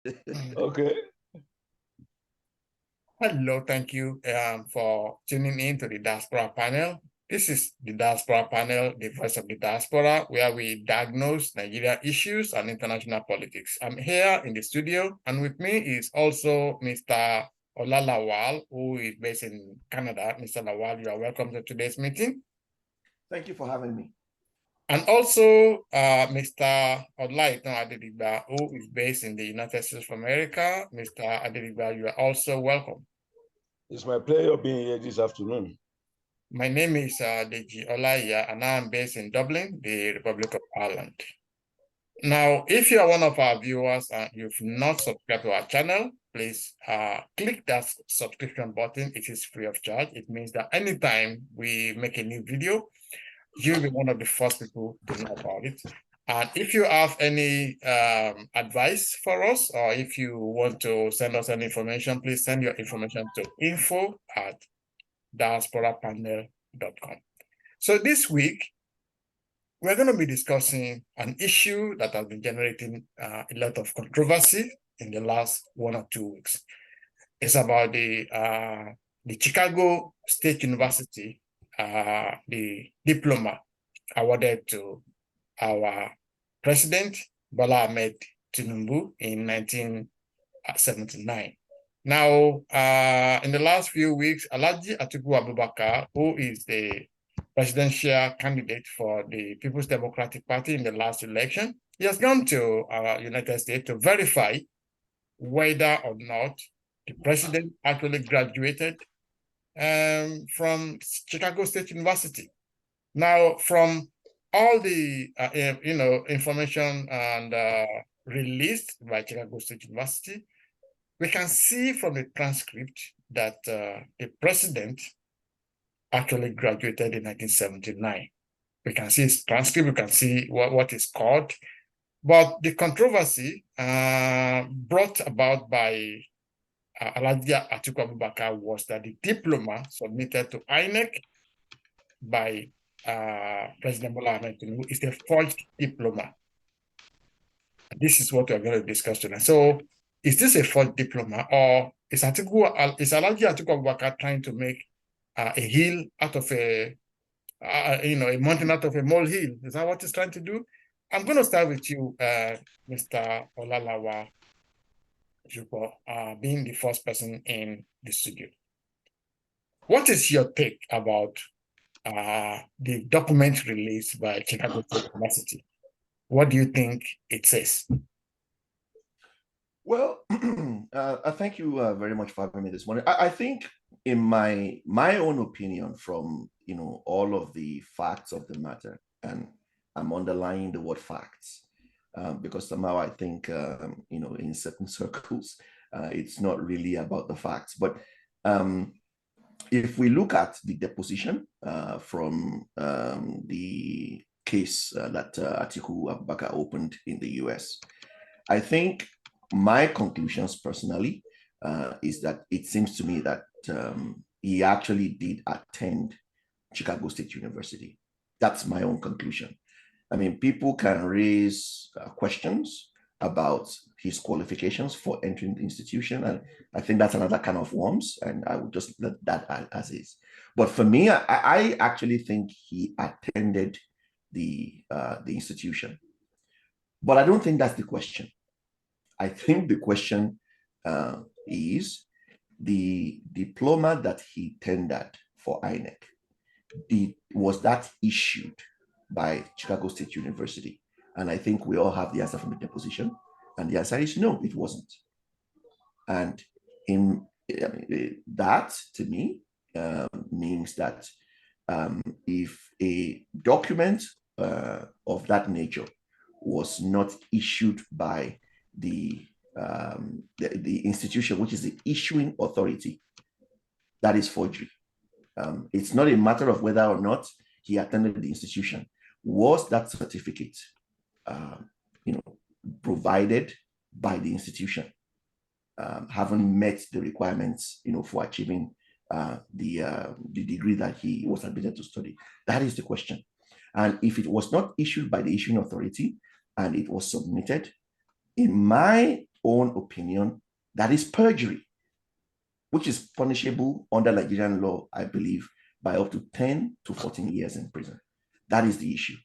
Okay. Hello, thank you for tuning in to the Diaspora Panel. This is the Diaspora Panel, the voice of the diaspora, where we diagnose Nigeria issues and international politics. I'm here in the studio, and with me is also Mr. Olalawal, who is based in Canada. Mr. Lawal, you are welcome to today's meeting. Thank you for having me. And also Mr. Olaitan Adedigba, who is based in the United States of America. Mr. Adedigba, you are also welcome. It's my pleasure being here this afternoon. My name is Deji Olaiya, and I'm based in Dublin, the Republic of Ireland. Now, if you are one of our viewers and you've not subscribed to our channel, please click that subscription button. It is free of charge. It means that anytime we make a new video, you'll be one of the first people to know about it. And if you have any advice for us, or if you want to send us any information, please send your information to info@diasporapanel.com. So this week, we're going to be discussing an issue that has been generating a lot of controversy in the last 1 or 2 weeks. It's about the Chicago State University, the diploma awarded to our President Bola Ahmed Tinubu in 1979. Now, in the last few weeks, Alhaji Atiku Abubakar, who is the presidential candidate for the People's Democratic Party in the last election, he has gone to United States to verify whether or not the president actually graduated from Chicago State University. Now, from all the information and released by Chicago State University, we can see from the transcript that the president actually graduated in 1979. We can see his transcript, we can see what is called, but the controversy brought about by Alhaji Atiku Abubakar was that the diploma submitted to INEC by President Bola Ahmed Tinubu is the forged diploma. This is what we're going to discuss tonight. So, is this a forged diploma, or is Alhaji Atiku Abubakar trying to make a hill out of a mountain out of a molehill? Is that what he's trying to do? I'm going to start with you, Mr. Olalawa, being the first person in the studio. What is your take about the document released by Chicago State University? What do you think it says? Well, thank you very much for having me this morning. I think, in my own opinion, from all of the facts of the matter, and I'm underlining the word facts, because somehow I think in certain circles it's not really about the facts. But if we look at the deposition from the case that Atiku Abubakar opened in the US, I think my conclusions personally is that it seems to me that he actually did attend Chicago State University. That's my own conclusion. I mean, people can raise questions about his qualifications for entering the institution, and I think that's another kind of worms, and I would just let that as is. But for me, I actually think he attended the institution. But I don't think that's the question. I think the question is the diploma that he tendered for INEC, was that issued by Chicago State University? And I think we all have the answer from the deposition, and the answer is no, it wasn't. And that, to me, means that if a document of that nature was not issued by the institution, which is the issuing authority, that is forgery. It's not a matter of whether or not he attended the institution. Was that certificate, provided by the institution, having met the requirements, for achieving the degree that he was admitted to study? That is the question. And if it was not issued by the issuing authority and it was submitted, in my own opinion, that is perjury, which is punishable under Nigerian law, I believe, by up to 10 to 14 years in prison. That is the issue.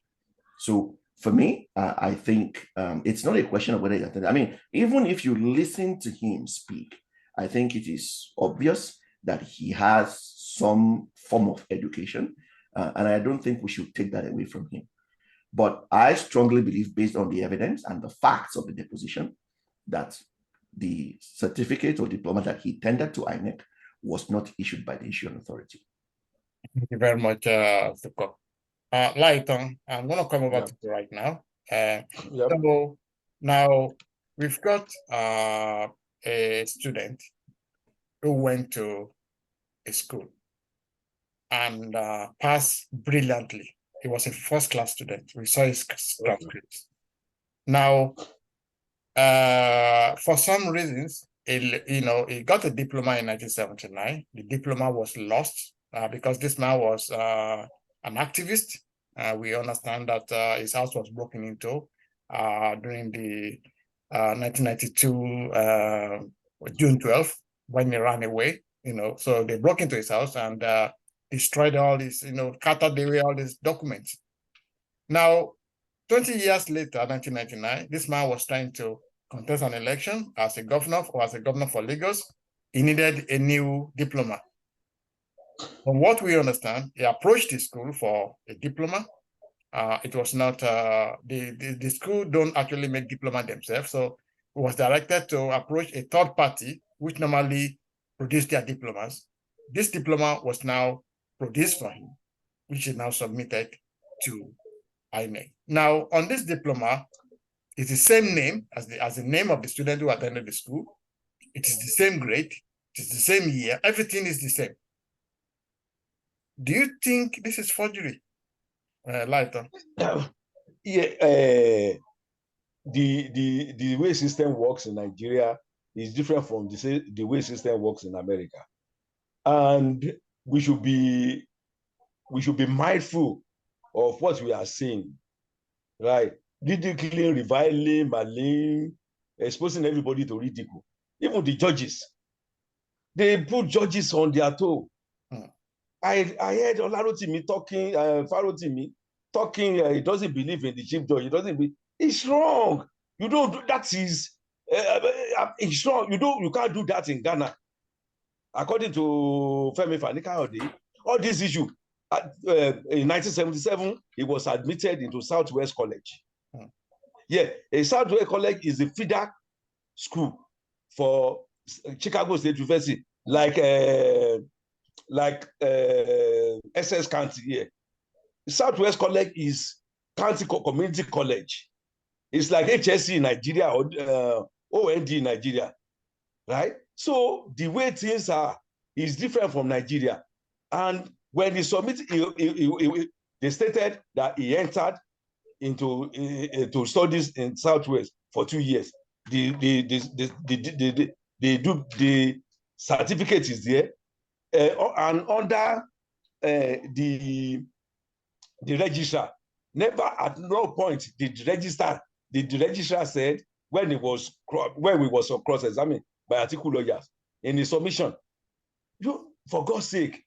So for me, I think it's not a question of whether he's attended. I mean, even if you listen to him speak, I think it is obvious that he has some form of education, and I don't think we should take that away from him. But I strongly believe, based on the evidence and the facts of the deposition, that the certificate or diploma that he tendered to INEC was not issued by the issuing authority. Thank you very much, Mr. Lighton, I'm going to come over to you right now. So now we've got a student who went to a school and passed brilliantly. He was a first-class student. We saw his transcripts. Now, for some reasons, he got a diploma in 1979. The diploma was lost because this man was an activist. We understand that his house was broken into during the 1992 June 12th when he ran away. So they broke into his house and destroyed all these, scattered away all these documents. Now, 20 years later, 1999, this man was trying to contest an election as a governor for Lagos. He needed a new diploma. From what we understand, he approached the school for a diploma. It was not, the school don't actually make diploma themselves. So he was directed to approach a third party, which normally produce their diplomas. This diploma was now produced for him, which is now submitted to INEC. Now, on this diploma, it's the same name as the name of the student who attended the school. It is the same grade. It is the same year. Everything is the same. Do you think this is forgery, Lighton? Yeah, the way system works in Nigeria is different from the way system works in America, and we should be mindful of what we are saying, right? Ridiculing, reviling, maligning, exposing everybody to ridicule. Even the judges, they put judges on their toe. I heard Olarotimi talking, Farotimi talking. He doesn't believe in the chief judge. He doesn't believe. It's wrong. You don't do that. It's wrong. You can't do that in Ghana. According to Femi Fani-Kayode, all this issue. In 1977, he was admitted into Southwest College. Yeah, a Southwest College is a feeder school for Chicago State University, like SS County here. Southwest College is County Community College. It's like HSC in Nigeria or OND in Nigeria, right? So the way things are is different from Nigeria. And when he submitted, they stated that he entered into studies in Southwest for 2 years. The certificate is there, and under the registrar, never at no point did the registrar said when we was cross-examined by Atiku lawyers in the submission, for God's sake,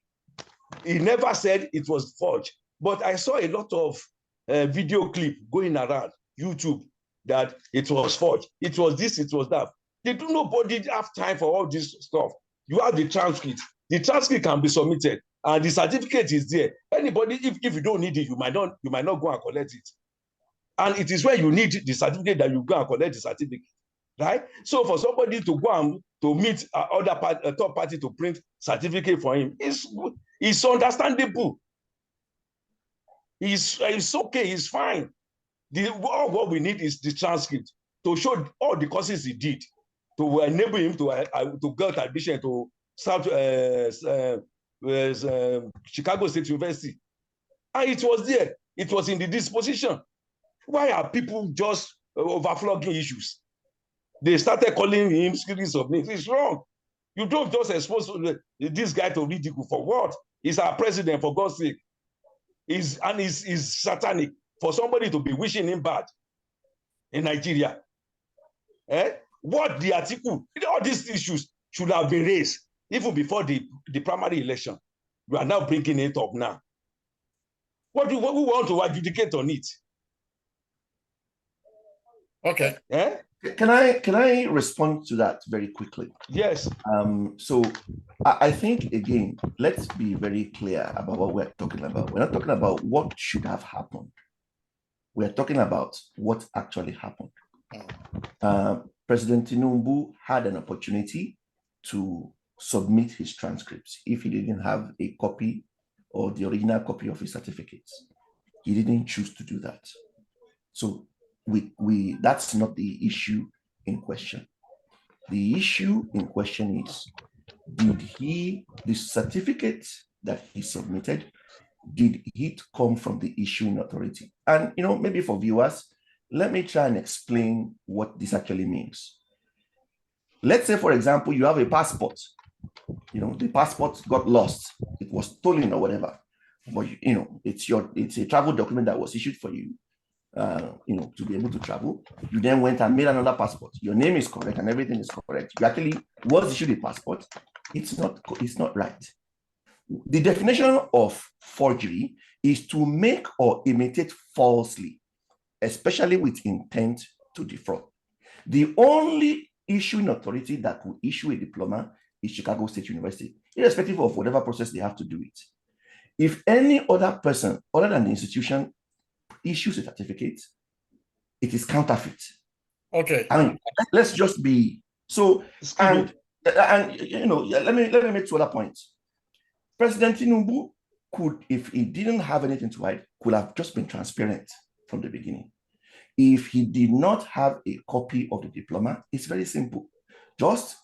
he never said it was forged. But I saw a lot of video clip going around YouTube that it was forged. It was this, it was that. Nobody have time for all this stuff. You have the transcript. The transcript can be submitted, and the certificate is there. Anybody, if you don't need it, you might not go and collect it. And it is when you need the certificate that you go and collect the certificate, right? So for somebody to go and to meet a third party to print certificate for him, it's understandable. It's okay, it's fine. All what we need is the transcript to show all the courses he did, to enable him to get admission to Chicago State University. And it was there. It was in the disposition. Why are people just overflogging issues? They started calling him series of names. It's wrong. You don't just expose this guy to ridicule for what? He's our president, for God's sake. He's satanic for somebody to be wishing him bad in Nigeria. what the Atiku, all these issues should have been raised even before the primary election. We are now bringing it up now. What we want to adjudicate on it? Okay. Can I respond to that very quickly? Yes. So I think, again, let's be very clear about what we're talking about. We're not talking about what should have happened. We're talking about what actually happened. President Tinubu had an opportunity to submit his transcripts if he didn't have a copy or the original copy of his certificates. He didn't choose to do that. So that's not the issue in question. The issue in question is, the certificate that he submitted, did it come from the issuing authority? And, maybe for viewers, let me try and explain what this actually means. Let's say, for example, you have a passport. The passport got lost. It was stolen or whatever. But, it's a travel document that was issued for you, to be able to travel. You then went and made another passport. Your name is correct and everything is correct. You actually was issued a passport. It's not right. The definition of forgery is to make or imitate falsely, especially with intent to defraud. The only issuing authority that will issue a diploma is Chicago State University, irrespective of whatever process they have to do it. If any other person other than the institution issues a certificate, it is counterfeit. Okay. And let's just be so. And let me make two other points. President Tinubu could, if he didn't have anything to hide, could have just been transparent from the beginning. If he did not have a copy of the diploma, it's very simple. Just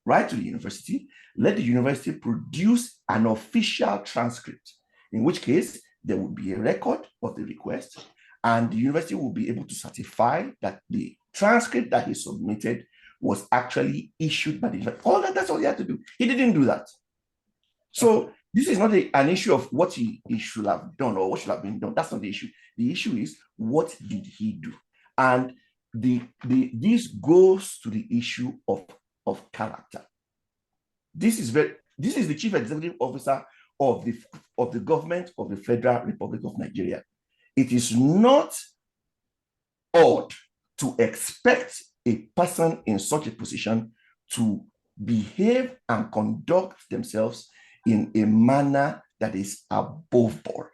write to the university, let the university produce an official transcript, in which case there will be a record of the request, and the university will be able to certify that the transcript that he submitted was actually issued by the university. That's all he had to do. He didn't do that. So this is not an issue of what he should have done or what should have been done. That's not the issue. The issue is, what did he do? And this goes to the issue of character. This is the chief executive officer of the government of the Federal Republic of Nigeria. It is not odd to expect a person in such a position to behave and conduct themselves in a manner that is above board.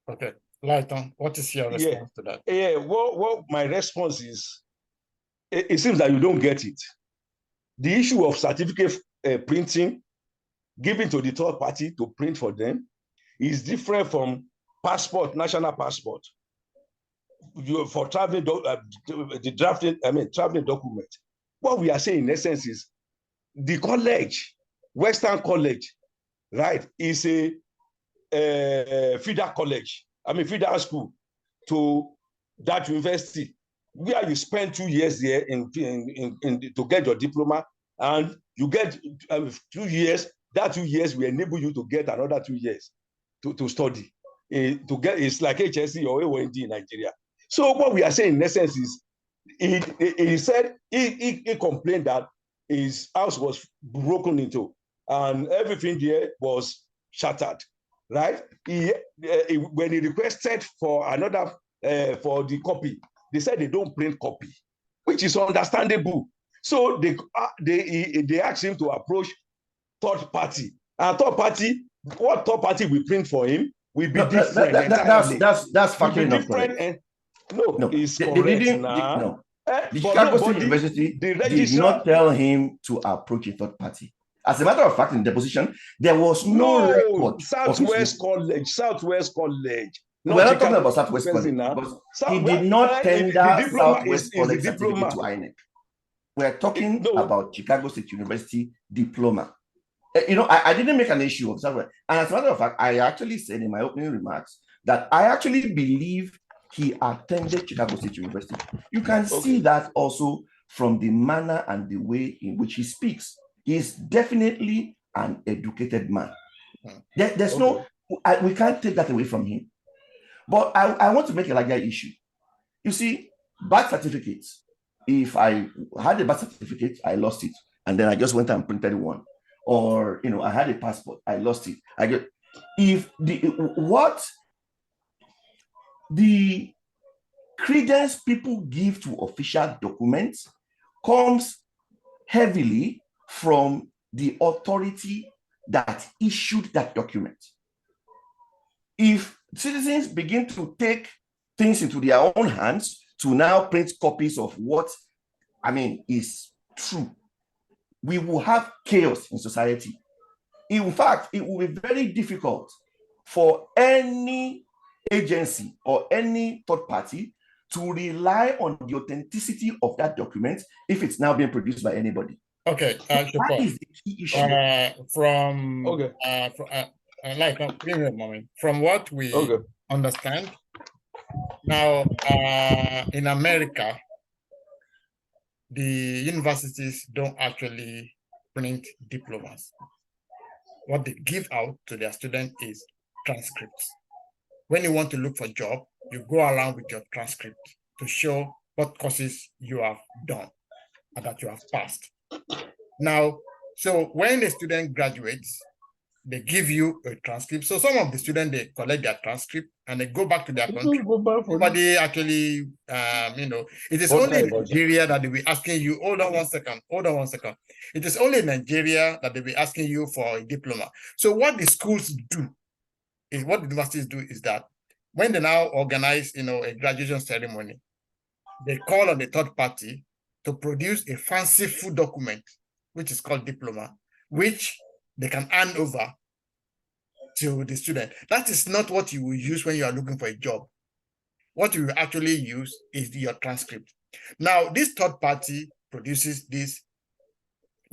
Okay. Lighton, what is your response to that? Yeah, what my response is, it seems that you don't get it. The issue of certificate printing, given to the third party to print for them, is different from passport, national passport. For traveling, traveling document. What we are saying in essence is, the college, Western College, right, is a feeder college. Feeder school to that university, where you spend 2 years there to get your diploma, and you get 2 years. That 2 years will enable you to get another 2 years to study. It's like HSC or AOND in Nigeria. So what we are saying in essence is, he said he complained that his house was broken into and everything there was shattered. Right? When he requested for another for the copy, they said they don't print copy, which is understandable. So they asked him to approach third party, and third party, what third party will print for him will be different. That's factually not correct. No, it's correct now. The Chicago State University did not tell him to approach a third party. As a matter of fact, in the deposition, there was no record. Southwest College. We're not talking about Southwest College. He did not tender Southwest College certificate to INEC. We're talking about Chicago State University diploma. I didn't make an issue of Southwest. And as a matter of fact, I actually said in my opening remarks that I actually believe he attended Chicago State University. You can see that also from the manner and the way in which he speaks. He's definitely an educated man. There's we can't take that away from him. But I want to make a larger issue. You see, birth certificates, if I had a birth certificate, I lost it, and then I just went and printed one, or I had a passport, I lost it. If the credence people give to official documents comes heavily from the authority that issued that document. If citizens begin to take things into their own hands to now print copies of what is true, we will have chaos in society. In fact, it will be very difficult for any agency or any third party to rely on the authenticity of that document if it's now being produced by anybody. Okay, that is the key issue. Give me a moment. From what we understand, now in America, the universities don't actually print diplomas. What they give out to their students is transcripts. When you want to look for a job, you go around with your transcript to show what courses you have done and that you have passed. Now, so when a student graduates, they give you a transcript. So some of the students, they collect their transcript and they go back to their country. Nobody actually, it is only in Nigeria that they'll be asking you, hold on one second. It is only in Nigeria that they'll be asking you for a diploma. So what the schools do, what the universities do is that when they now organize, a graduation ceremony, they call on the third party to produce a fanciful document, which is called diploma, which they can hand over to the student. That is not what you will use when you are looking for a job. What you will actually use is your transcript. Now, this third party produces this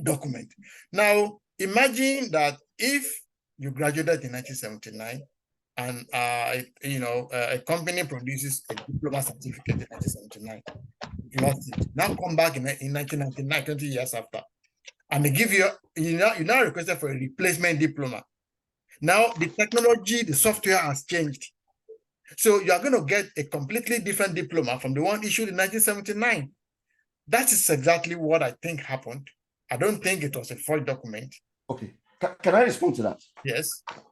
document. Now, imagine that if you graduated in 1979 and a company produces a diploma certificate in 1979, you lost it. Now come back in 1999, 20 years after, and they give you now requested for a replacement diploma. Now the technology, the software has changed. So you are going to get a completely different diploma from the one issued in 1979. That is exactly what I think happened. I don't think it was a false document. Okay. Can I respond to that? Yes.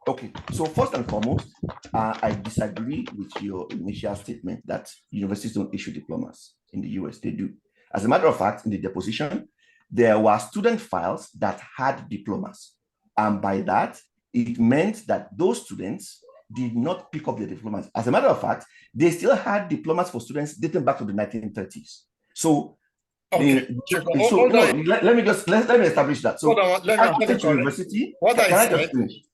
Okay. So first and foremost, I disagree with your initial statement that universities don't issue diplomas. In the US, they do. As a matter of fact, in the deposition, there were student files that had diplomas. And by that, it meant that those students did not pick up the diplomas. As a matter of fact, they still had diplomas for students dating back to the 1930s. So, let me establish that. So,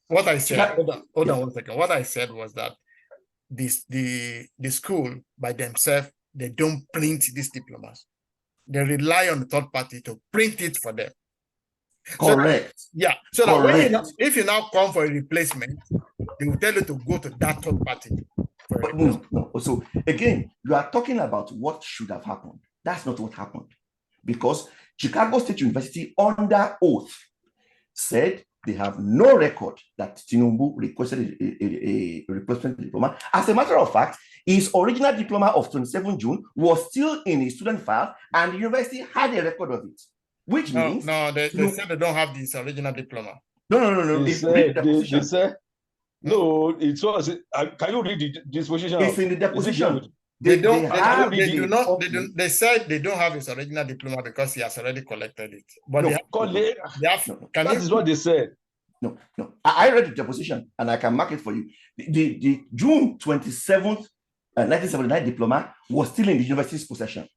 What I said was that the school by themselves, they don't print these diplomas. They rely on the third party to print it for them. Correct. So that if you now come for a replacement, they will tell you to go to that third party. But no. So again, you are talking about what should have happened. That's not what happened. Because Chicago State University, under oath, said they have no record that Tinubu requested a replacement diploma. As a matter of fact, his original diploma of 27 June was still in his student file, and the university had a record of it. Which means... No, they said they don't have this original diploma. No. They said, no, it was... can you read the disposition? It's in the deposition. They said they don't have his original diploma because he has already collected it. But that is what they said. No. I read the deposition and I can mark it for you. The June 27th, 1979 diploma was still in the university's possession.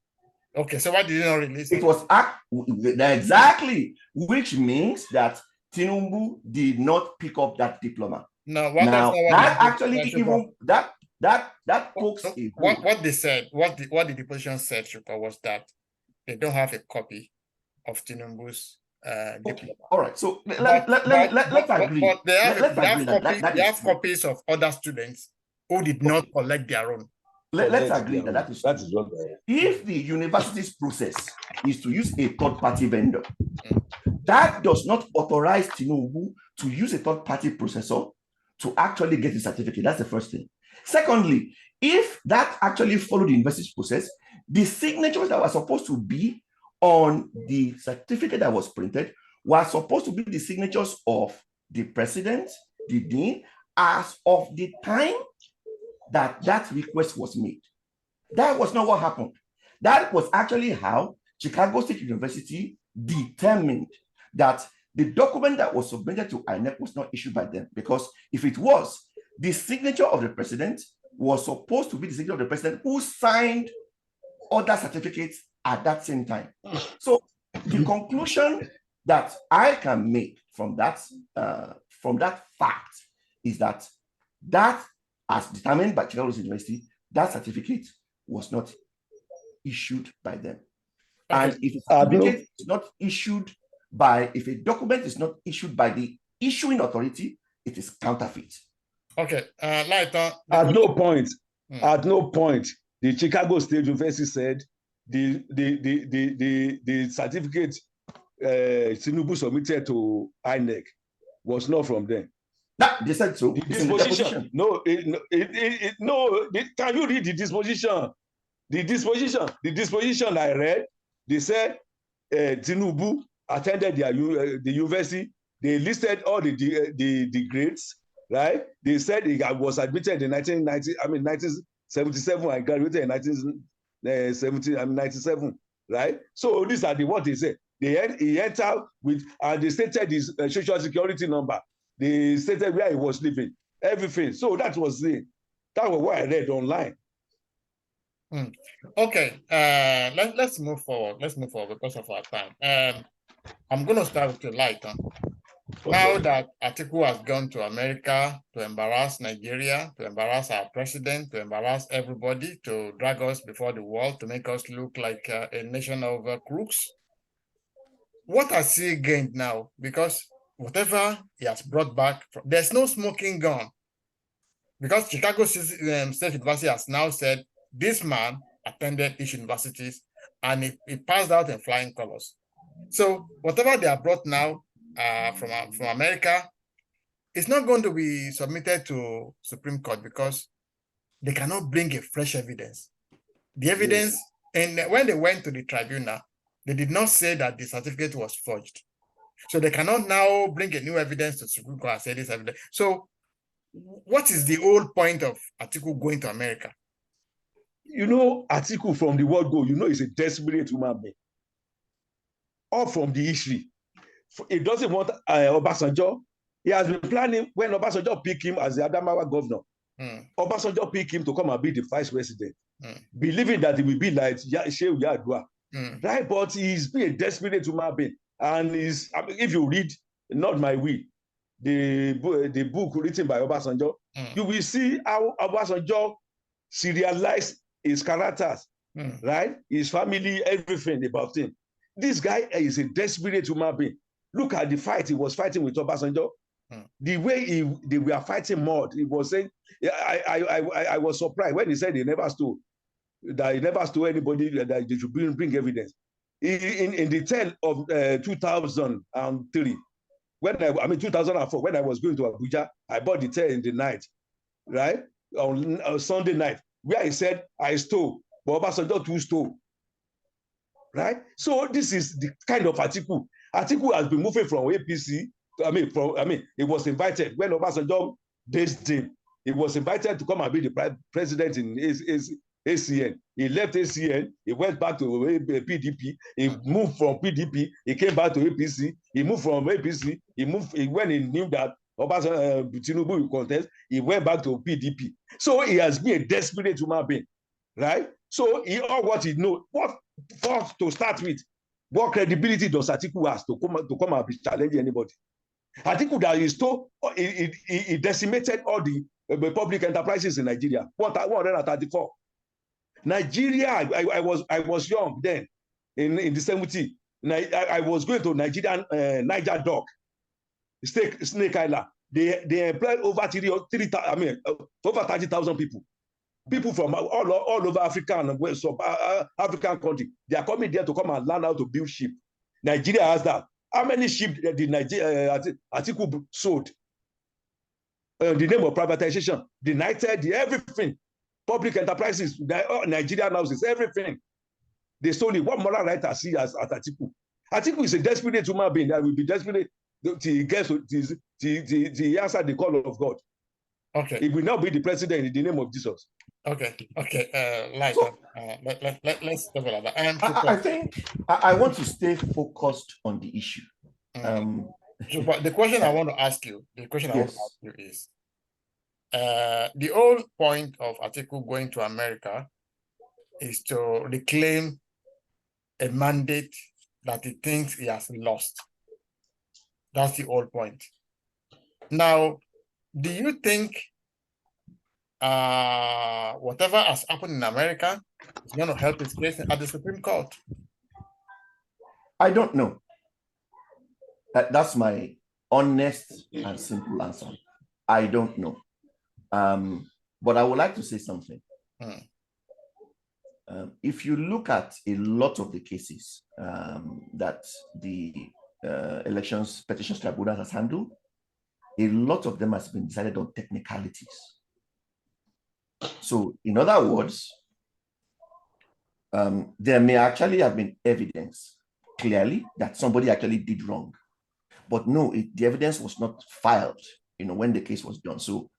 Okay, so why did you not release it? It was exactly, which means that Tinubu did not pick up that diploma. No, that pokes what they said, what the deposition said, Shuka, was that they don't have a copy of Tinubu's diploma. All right, so let's agree. But they have copies of other students who did not collect their own. Let's agree that is what. If the university's process is to use a third-party vendor, that does not authorize Tinubu to use a third-party processor to actually get the certificate. That's the first thing. Secondly, if that actually followed the university's process, the signatures that were supposed to be on the certificate that was printed were supposed to be the signatures of the president, the dean, as of the time that that request was made. That was not what happened. That was actually how Chicago State University determined that the document that was submitted to INEC was not issued by them, because if it was, the signature of the president was supposed to be the signature of the president who signed other certificates at that same time. So the conclusion that I can make from that fact is that as determined by Chicago State University, that certificate was not issued by them. And if a certificate is not issued by, if a document is not issued by the issuing authority, it is counterfeit. Okay, at no point, the Chicago State University said the certificate Tinubu submitted to INEC was not from them. They said so. The disposition. Can you read the disposition? The disposition I read, they said Tinubu attended the university. They listed all the grades, right? They said he was admitted in 1977 and graduated in 1997, right? So these are what they said. He entered with, and they stated his social security number. They stated where he was living, everything. So that was what I read online. Okay, let's move forward. Let's move forward because of our time. I'm going to start with the light. Now that Atiku has gone to America to embarrass Nigeria, to embarrass our president, to embarrass everybody, to drag us before the world, to make us look like a nation of crooks, what has he gained now? Because whatever he has brought back, there's no smoking gun. Because Chicago State University has now said this man attended these universities and he passed out in flying colors. So whatever they have brought now from America, it's not going to be submitted to Supreme Court because they cannot bring a fresh evidence. The evidence, and when they went to the tribunal, they did not say that the certificate was forged. So they cannot now bring a new evidence to Supreme Court and say this evidence. So what is the whole point of Atiku going to America? You know, Atiku from the word go, you know, he's a desperate human being. All from the history. He doesn't want Obasanjo. He has been planning when Obasanjo picked him as the Adamawa governor. Obasanjo picked him to come and be the vice president, believing that he will be like Shehu Yadua. Right? But he's been a desperate human being. And if you read Not My Will, the book written by Obasanjo, you will see how Obasanjo serialized his characters, right? His family, everything about him. This guy is a desperate human being. Look at the fight he was fighting with Obasanjo. The way they were fighting mud, he was saying, I was surprised when he said he never stole, that he never stole anybody, that they should bring evidence. In the tail of 2003, 2004, when I was going to Abuja, I bought the tail in the night, right? On Sunday night, where he said, I stole, but Obasanjo too stole. Right? So this is the kind of Atiku. Atiku has been moving from APC. He was invited when Obasanjo dissed him. He was invited to come and be the president in ACN. He left ACN. He went back to PDP. He moved from PDP. He came back to APC. He moved from APC. When he knew that Obasanjo Tinubu will contest, he went back to PDP. So he has been a desperate human being, right? So all what he knows, first to start with, what credibility does Atiku has to come and be challenging anybody? Atiku that he decimated all the public enterprises in Nigeria. 134. Nigeria, I was young then, in the 70s. I was going to Niger Dock, Snake Island. They employed over 30,000 people. People from all over Africa and West African country, they are coming there to come and learn how to build ship. Nigeria has that. How many ships did Atiku sold? the name of privatization, the United, everything, public enterprises, Nigerian houses, everything. They stole it. What moral right has he as Atiku? Atiku is a desperate human being that will be desperate to answer the call of God. Okay. He will not be the president in the name of Jesus. Okay. Let's talk about that. I think I want to stay focused on the issue. So, but the question I want to ask you, is, the whole point of Atiku going to America is to reclaim a mandate that he thinks he has lost. That's the whole point. Now, do you think whatever has happened in America is going to help his case at the Supreme Court? I don't know. That's my honest and simple answer. I don't know. But I would like to say something. If you look at a lot of the cases that the Elections Petitions Tribunal has handled, a lot of them has been decided on technicalities. So, in other words, there may actually have been evidence clearly that somebody actually did wrong, but no, the evidence was not filed, when the case was done. So,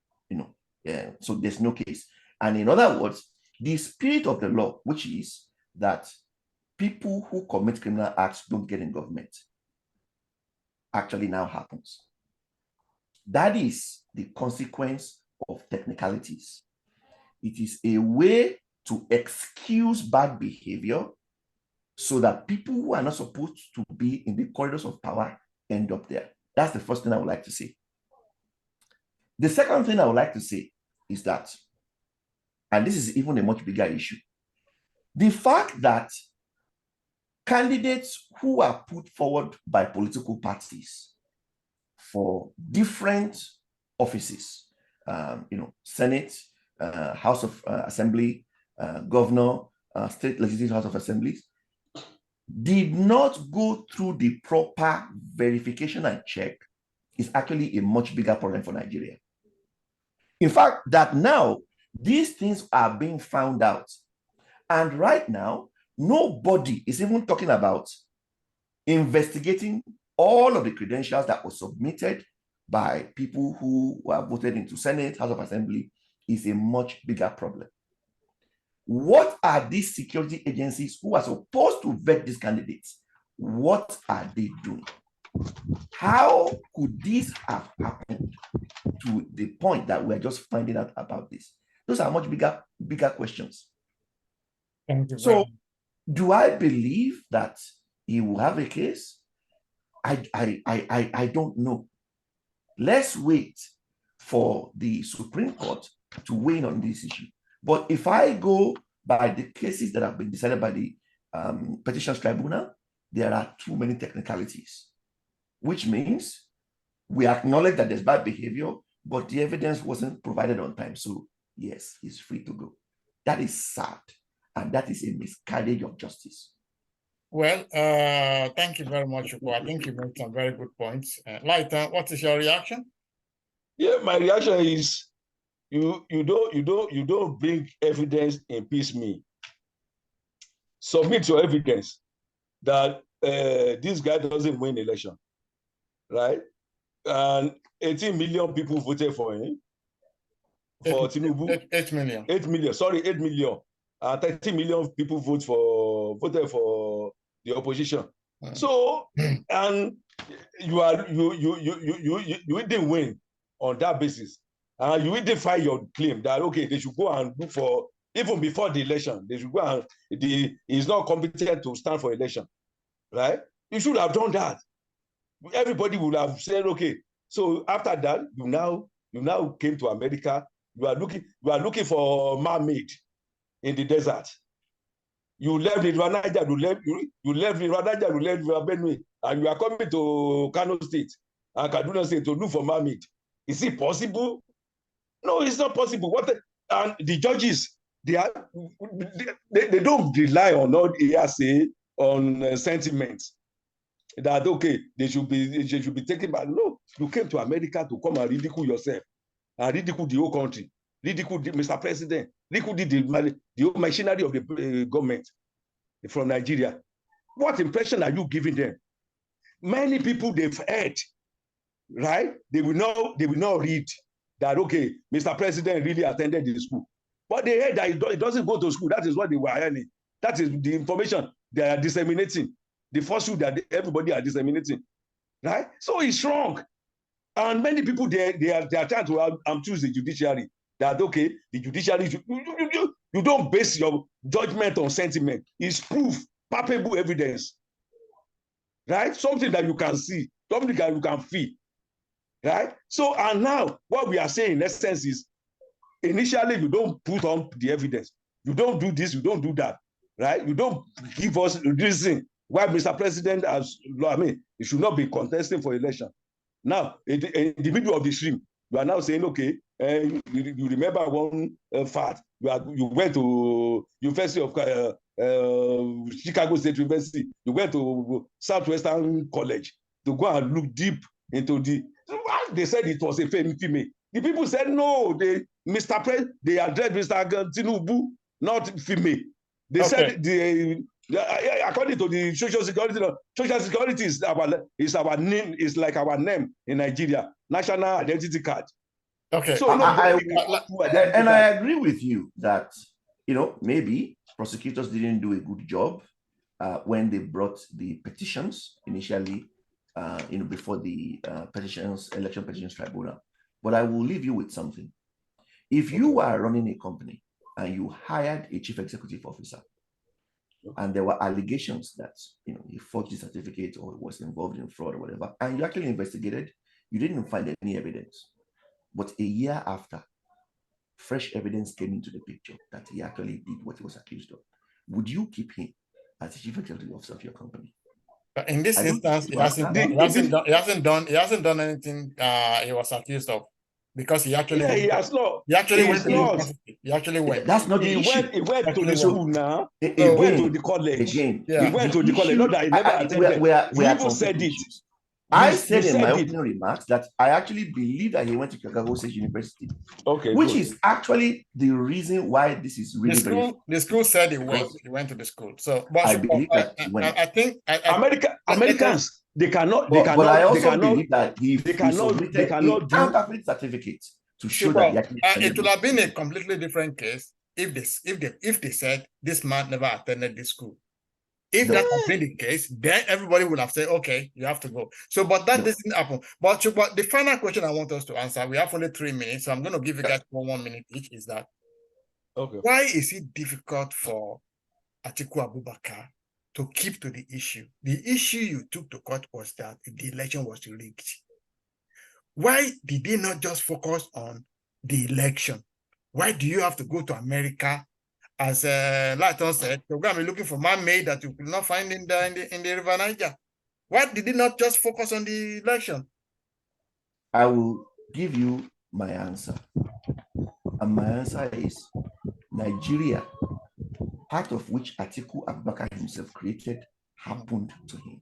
so there's no case. And in other words, the spirit of the law, which is that people who commit criminal acts don't get in government, actually now happens. That is the consequence of technicalities. It is a way to excuse bad behavior so that people who are not supposed to be in the corridors of power end up there. That's the first thing I would like to say. The second thing I would like to say is that, and this is even a much bigger issue, the fact that candidates who are put forward by political parties for different offices, Senate, House of Assembly, Governor, State Legislative House of Assemblies, did not go through the proper verification and check is actually a much bigger problem for Nigeria. In fact, that now these things are being found out. And right now, nobody is even talking about investigating all of the credentials that were submitted by people who were voted into Senate, House of Assembly, is a much bigger problem. What are these security agencies who are supposed to vet these candidates? What are they doing? How could this have happened to the point that we're just finding out about this? Those are much bigger questions. So, do I believe that he will have a case? I don't know. Let's wait for the Supreme Court to weigh in on this issue. But if I go by the cases that have been decided by the Petitions Tribunal, there are too many technicalities, which means we acknowledge that there's bad behavior, but the evidence wasn't provided on time. So yes, he's free to go. That is sad, and that is a miscarriage of justice. Well, thank you very much, Uko. I think you made some very good points. Lighter, what is your reaction? Yeah, my reaction is you don't bring evidence in piecemeal. Submit your evidence that this guy doesn't win election, right? And 18 million people voted for him, for Tinubu. 8 million. 8 million. Sorry, 8 million. 30 million people voted for the opposition. So, and you didn't win on that basis. You didn't file your claim that, okay, they should go and look for, even before the election, they should go and he's not competent to stand for election, right? You should have done that. Everybody would have said, okay. So after that, you now came to America. You are looking for mermaid in the desert. You left River Niger, you left River Niger, you left River Benue, and you are coming to Kano State and Kaduna State to look for mermaid. Is it possible? No, it's not possible. And the judges, they don't rely on all hearsay, on sentiments that, okay, they should be taken back. No, you came to America to come and ridicule yourself. and ridicule the whole country, ridicule Mr. President, ridicule the whole machinery of the government from Nigeria. What impression are you giving them? Many people they've heard, right? They will not read that, okay, Mr. President really attended the school. But they heard that it doesn't go to school. That is what they were hearing. That is the information they are disseminating, the falsehood that everybody are disseminating, right? So it's wrong. And many people, they are trying to choose the judiciary. That, okay, the judiciary, you don't base your judgment on sentiment. It's proof, palpable evidence, right? Something that you can see, something that you can feel, right? So, and now what we are saying in essence is, initially you don't put on the evidence. You don't do this, you don't do that, right? You don't give us reason why Mr. President has, he should not be contesting for election. Now, in the middle of the stream, you are now saying, okay, you remember one fact. You went to University of Chicago State University. You went to Southwestern College to go and look deep into the. They said it was a female. The people said no. They addressed Mr. Tinubu, not female. They said according to the social security is our name, is like our name in Nigeria, national identity card. Okay. So I agree with you that, maybe prosecutors didn't do a good job when they brought the petitions initially, before the election petitions tribunal. But I will leave you with something. If you are running a company and you hired a chief executive officer, and there were allegations that he forged the certificate or was involved in fraud or whatever, and you actually investigated, you didn't find any evidence. But a year after, fresh evidence came into the picture that he actually did what he was accused of. Would you keep him as the chief executive officer of your company? In this instance, he hasn't done anything he was accused of, because he actually went. That's not the issue. He went to the school now. He Again, went to the college. Again, he went to the college. Not that he never attended. We even said it. I said in my opening remarks that I actually believe that he went to Chicago State University. Okay, which is actually the reason why this is really the school said he went to the school. So, but I believe that he went. I think Americans they cannot. But I also believe that they cannot do counterfeit certificates to show that it would have been a completely different case if they said this man never attended this school. If that had been the case, then everybody would have said, okay, you have to go. So, but that doesn't happen. But the final question I want us to answer, we have only 3 minutes, so I'm going to give you guys 1 minute each, is that, why is it difficult for Atiku Abubakar to keep to the issue? The issue you took to court was that the election was rigged. Why did they not just focus on the election? Why do you have to go to America? As Lighton said, you're going to be looking for man-made that you could not find in the River Niger. Why did they not just focus on the election? I will give you my answer. And my answer is Nigeria, part of which Atiku Abubakar himself created, happened to him.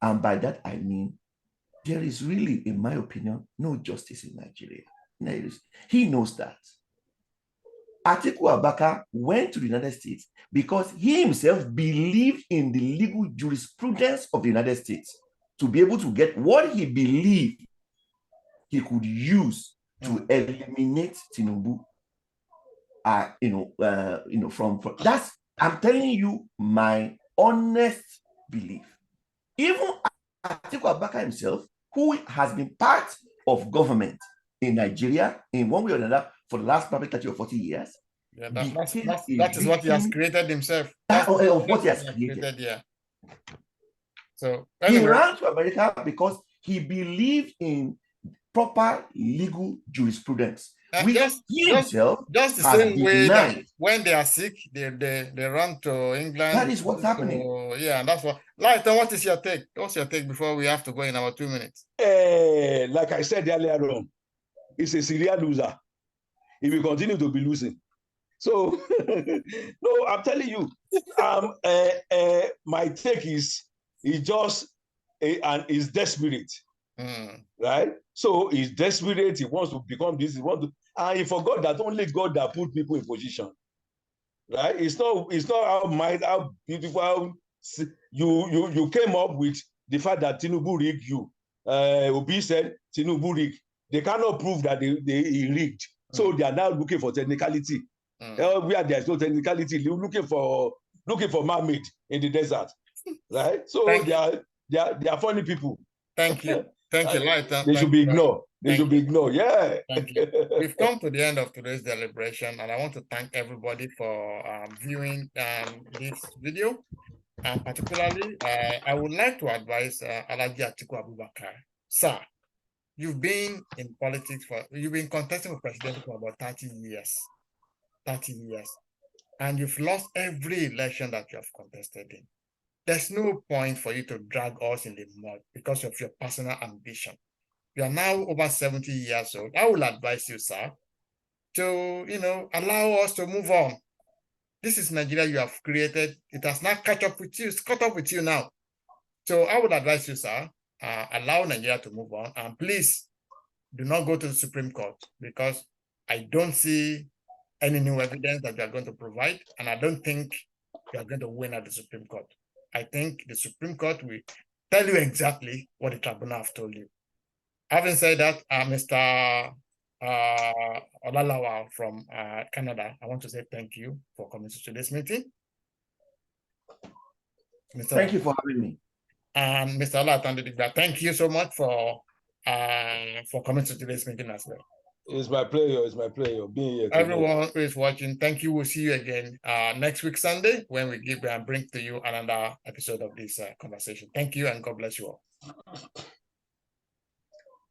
And by that, I mean, there is really, in my opinion, no justice in Nigeria. He knows that. Atiku Abubakar went to the United States because he himself believed in the legal jurisprudence of the United States to be able to get what he believed he could use to eliminate Tinubu. From that's, I'm telling you my honest belief. Even Atiku Abubakar himself, who has been part of government in Nigeria in one way or another for the last probably 30 or 40 years. Yeah, that is what he has created himself. What he has created. Yeah. So anyway. He ran to America because he believed in proper legal jurisprudence. Just the same way that when they are sick, they run to England. That is what's happening. Yeah, that's what. Lighton, what is your take? What's your take before we have to go in our 2 minutes? Like I said earlier on, it's a serial loser. He will continue to be losing. So, no, I'm telling you, my take is just and is desperate. right? So he's desperate. He wants to become this. He wants to, and he forgot that only God that put people in position, right? It's not how beautiful how you came up with the fact that Tinubu rigged you. Obi said Tinubu rigged. They cannot prove that he rigged. So they are now looking for technicality. Where there's no technicality, looking for mermaid in the desert, right? So they are funny people. Thank you. Thank you, Lighton. They should be ignored. They should be ignored. Yeah. Thank you. We've come to the end of today's deliberation, and I want to thank everybody for viewing this video. And particularly, I would like to advise Alhaji Atiku Abubakar. Sir, you've been in politics you've been contesting for president for about 30 years. 30 years. And you've lost every election that you have contested in. There's no point for you to drag us in the mud because of your personal ambition. You are now over 70 years old. I will advise you, sir, to, allow us to move on. This is Nigeria you have created. It has now caught up with you. It's caught up with you now. So I would advise you, sir, allow Nigeria to move on. And please do not go to the Supreme Court, because I don't see any new evidence that you are going to provide. And I don't think you are going to win at the Supreme Court. I think the Supreme Court will tell you exactly what the tribunal have told you. Having said that, Mr. Olalawa from Canada, I want to say thank you for coming to today's meeting. Thank you for having me. And Mr. Olatunde, thank you so much for coming to today's meeting as well. It's my pleasure. It's my pleasure being here. Everyone who is watching, thank you. We'll see you again next week Sunday when we bring to you another episode of this conversation. Thank you, and God bless you all.